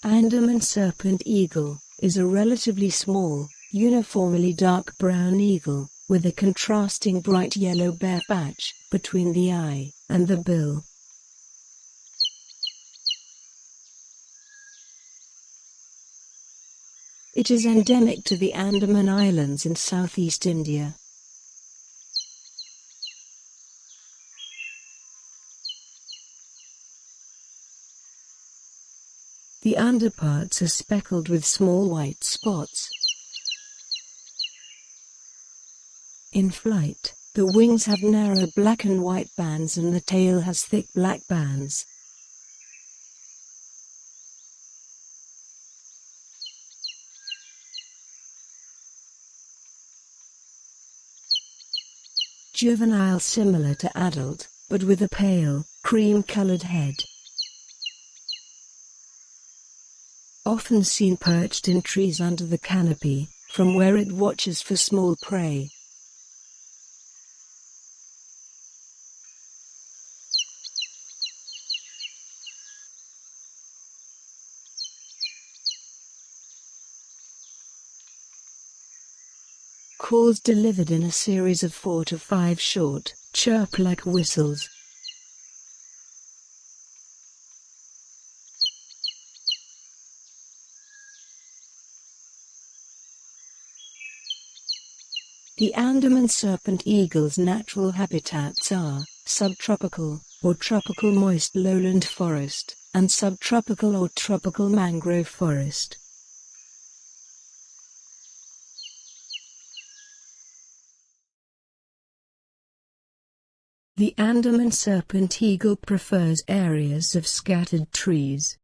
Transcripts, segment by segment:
Andaman Serpent-Eagle is a relatively small, uniformly dark brown eagle, with a contrasting bright yellow bare patch between the eye and the bill. It is endemic to the Andaman Islands in southeast India. The underparts are speckled with small white spots. In flight, the wings have narrow black and white bands and the tail has thick black bands. Juvenile similar to adult, but with a pale, cream-colored head. Often seen perched in trees under the canopy, from where it watches for small prey. Calls delivered in a series of 4 to 5 short, chirp-like whistles. The Andaman Serpent-Eagle's natural habitats are subtropical or tropical moist lowland forest, and subtropical or tropical mangrove forest. The Andaman Serpent-Eagle prefers areas of scattered trees.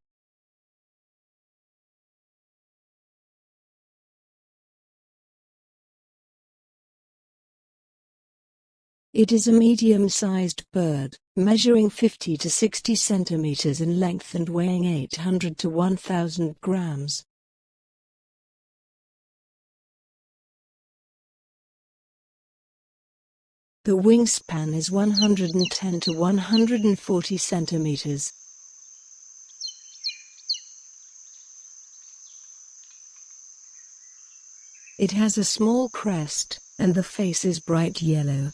It is a medium-sized bird, measuring 50 to 60 centimeters in length and weighing 800 to 1,000 grams. The wingspan is 110 to 140 centimeters. It has a small crest, and the face is bright yellow.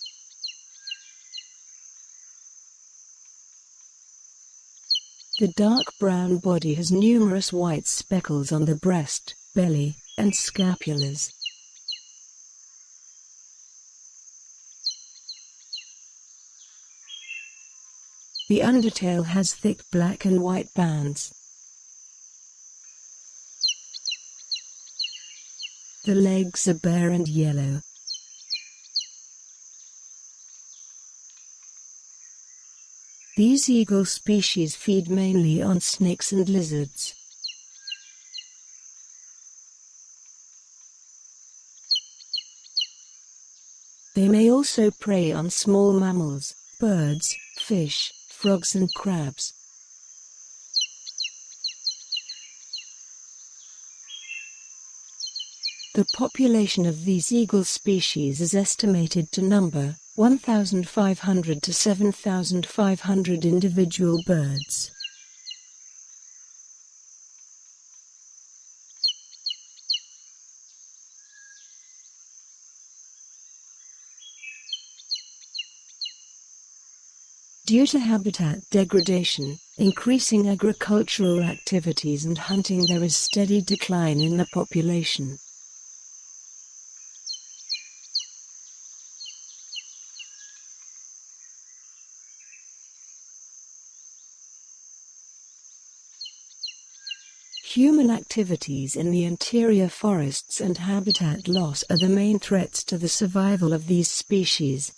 The dark brown body has numerous white speckles on the breast, belly, and scapulars. The undertail has thick black and white bands. The legs are bare and yellow. These eagle species feed mainly on snakes and lizards. They may also prey on small mammals, birds, fish, frogs and crabs. The population of these eagle species is estimated to number 1,500 to 7,500 individual birds. Due to habitat degradation, increasing agricultural activities and hunting, there is steady decline in the population. Human activities in the interior forests and habitat loss are the main threats to the survival of these species.